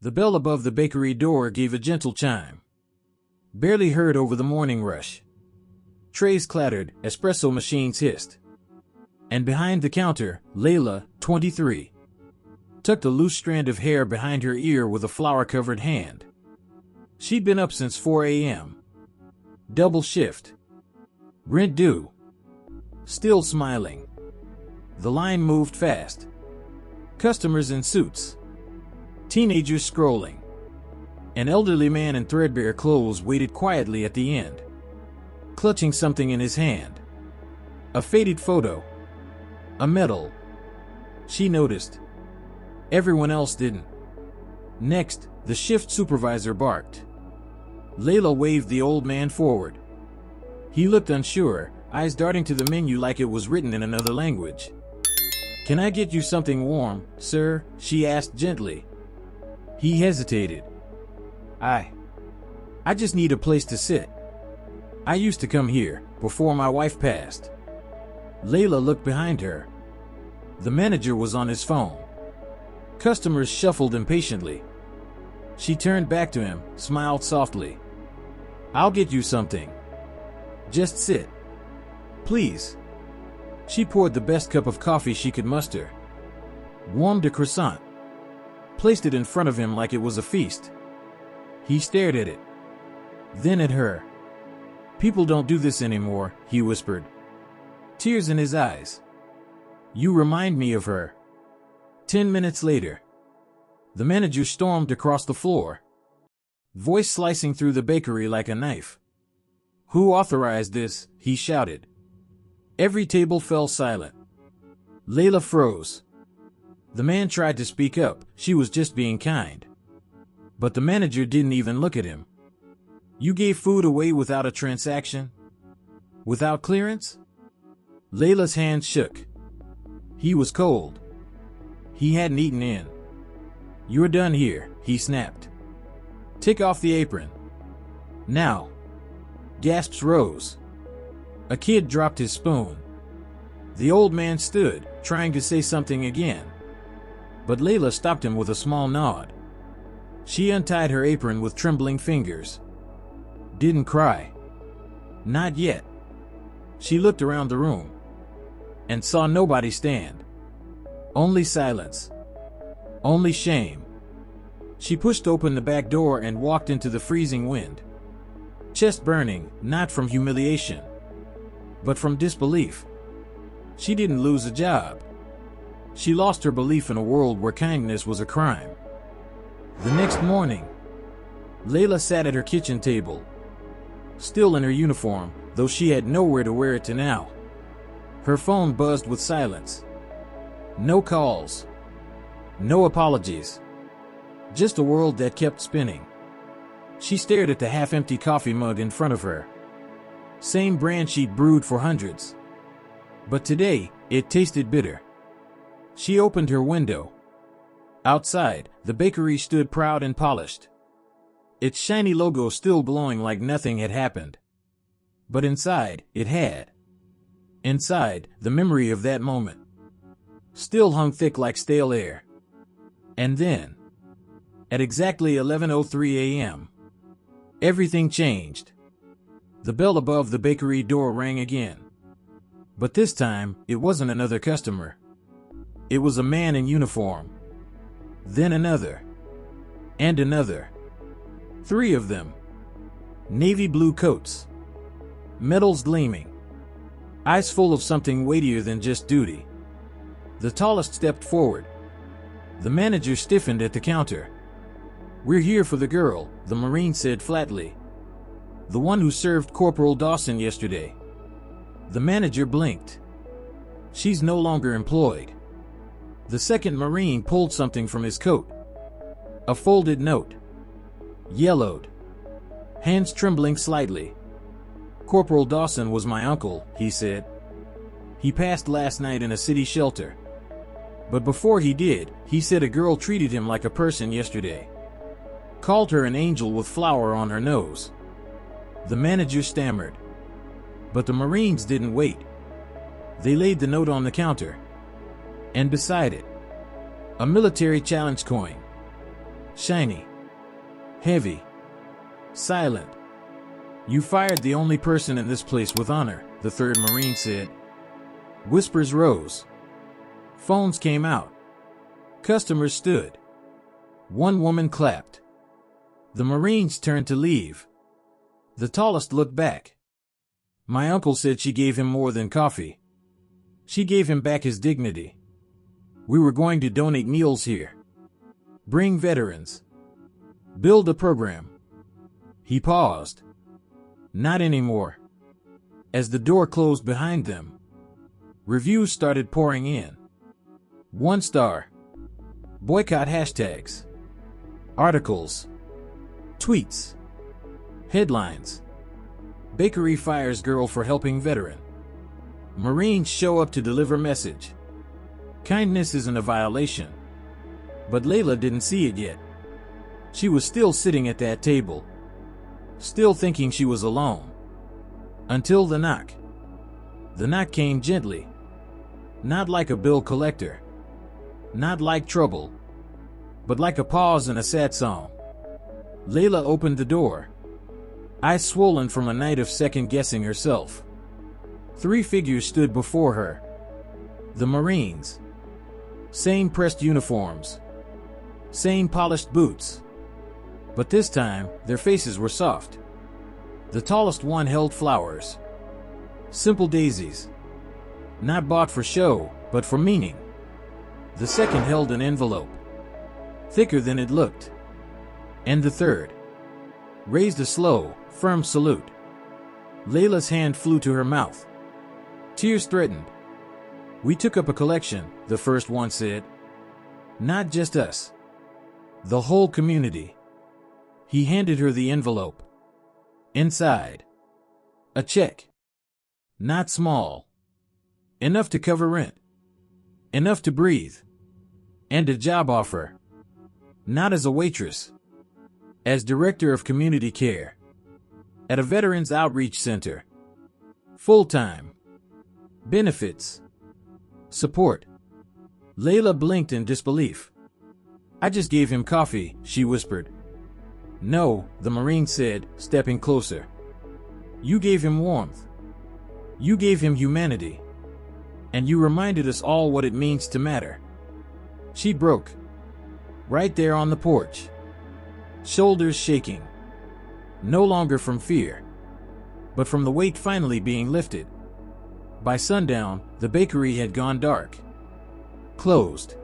The bell above the bakery door gave a gentle chime, barely heard over the morning rush. Trays clattered, espresso machines hissed. And behind the counter, Layla, 23, tucked a loose strand of hair behind her ear with a flour-covered hand. She'd been up since 4 a.m. Double shift. Rent due. Still smiling. The line moved fast. Customers in suits. Teenagers scrolling. An elderly man in threadbare clothes waited quietly at the end, clutching something in his hand. A faded photo. A medal. She noticed. Everyone else didn't. Next, the shift supervisor barked. Layla waved the old man forward. He looked unsure, eyes darting to the menu like it was written in another language. "Can I get you something warm, sir?" she asked gently. He hesitated. I just need a place to sit. I used to come here, before my wife passed." Layla looked behind her. The manager was on his phone. Customers shuffled impatiently. She turned back to him, smiled softly. "I'll get you something. Just sit. Please." She poured the best cup of coffee she could muster. Warmed a croissant. Placed it in front of him like it was a feast. He stared at it. Then at her. "People don't do this anymore," he whispered. Tears in his eyes. "You remind me of her." 10 minutes later. The manager stormed across the floor, voice slicing through the bakery like a knife. "Who authorized this?" he shouted. Every table fell silent. Layla froze. The man tried to speak up, she was just being kind. But the manager didn't even look at him. "You gave food away without a transaction? Without clearance?" Layla's hands shook. He was cold. He hadn't eaten in. "You're done here," he snapped. "Take off the apron. Now." Gasps rose. A kid dropped his spoon. The old man stood, trying to say something again. But Layla stopped him with a small nod. She untied her apron with trembling fingers. "Didn't cry." "Not yet." She looked around the room and saw nobody stand. Only silence. Only shame. She pushed open the back door and walked into the freezing wind. Chest burning, not from humiliation, but from disbelief. She didn't lose a job. She lost her belief in a world where kindness was a crime. The next morning, Layla sat at her kitchen table, still in her uniform, though she had nowhere to wear it to now. Her phone buzzed with silence. No calls. No apologies. Just a world that kept spinning. She stared at the half-empty coffee mug in front of her. Same brand she'd brewed for hundreds. But today, it tasted bitter. She opened her window. Outside, the bakery stood proud and polished, its shiny logo still glowing like nothing had happened. But inside, it had. Inside, the memory of that moment still hung thick like stale air. And then, at exactly 11:03 a.m., everything changed. The bell above the bakery door rang again. But this time, it wasn't another customer. It was a man in uniform. Then another. And another. 3 of them. Navy blue coats. Medals gleaming. Eyes full of something weightier than just duty. The tallest stepped forward. The manager stiffened at the counter. "We're here for the girl," the Marine said flatly. "The one who served Corporal Dawson yesterday." The manager blinked. "She's no longer employed." The second Marine pulled something from his coat. A folded note. Yellowed. Hands trembling slightly. "Corporal Dawson was my uncle," he said. "He passed last night in a city shelter. But before he did, he said a girl treated him like a person yesterday. Called her an angel with flour on her nose." The manager stammered. But the Marines didn't wait. They laid the note on the counter. And beside it, a military challenge coin. Shiny. Heavy. Silent. You fired the only person in this place with honor, the third Marine said. Whispers rose. Phones came out. Customers stood. One woman clapped. The Marines turned to leave. The tallest looked back. My uncle said she gave him more than coffee. She gave him back his dignity. We were going to donate meals here. Bring veterans. Build a program. He paused. Not anymore. As the door closed behind them, reviews started pouring in. 1 star. Boycott hashtags. Articles. Tweets. Headlines. Bakery fires girl for helping veteran. Marines show up to deliver message. Kindness isn't a violation. But Layla didn't see it yet. She was still sitting at that table. Still thinking she was alone. Until the knock. The knock came gently. Not like a bill collector. Not like trouble. But like a pause in a sad song. Layla opened the door. Eyes swollen from a night of second-guessing herself. 3 figures stood before her. The Marines. Same pressed uniforms. Same polished boots. But this time, their faces were soft. The tallest one held flowers. Simple daisies. Not bought for show, but for meaning. The second held an envelope. Thicker than it looked. And the third raised a slow, firm salute. Layla's hand flew to her mouth. Tears threatened. We took up a collection, the first one said. Not just us. The whole community. He handed her the envelope. Inside. A check. Not small. Enough to cover rent. Enough to breathe. And a job offer. Not as a waitress. As director of community care. At a veterans outreach center. Full-time. Benefits. Support. Layla blinked in disbelief. I just gave him coffee, she whispered. No, the Marine said, stepping closer. You gave him warmth. You gave him humanity. And you reminded us all what it means to matter. She broke. Right there on the porch. Shoulders shaking. No longer from fear, but from the weight finally being lifted. By sundown, the bakery had gone dark. Closed.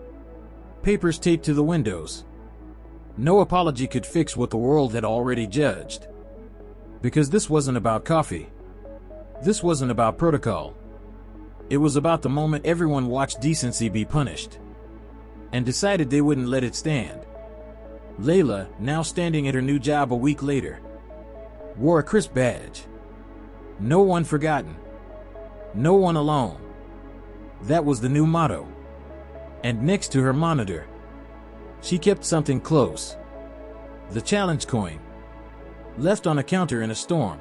Papers taped to the windows. No apology could fix what the world had already judged. Because this wasn't about coffee. This wasn't about protocol. It was about the moment everyone watched decency be punished. And decided they wouldn't let it stand. Layla, now standing at her new job a week later, wore a crisp badge. No one forgotten. No one alone. That was the new motto. And next to her monitor, she kept something close. The challenge coin. Left on a counter in a storm.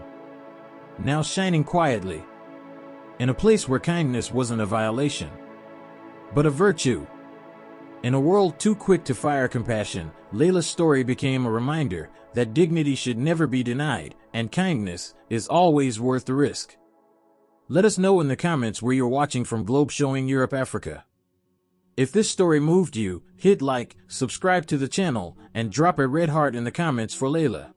Now shining quietly. In a place where kindness wasn't a violation, but a virtue. In a world too quick to fire compassion, Layla's story became a reminder that dignity should never be denied, and kindness is always worth the risk. Let us know in the comments where you're watching from, globe showing Europe, Africa. If this story moved you, hit like, subscribe to the channel, and drop a red heart in the comments for Layla.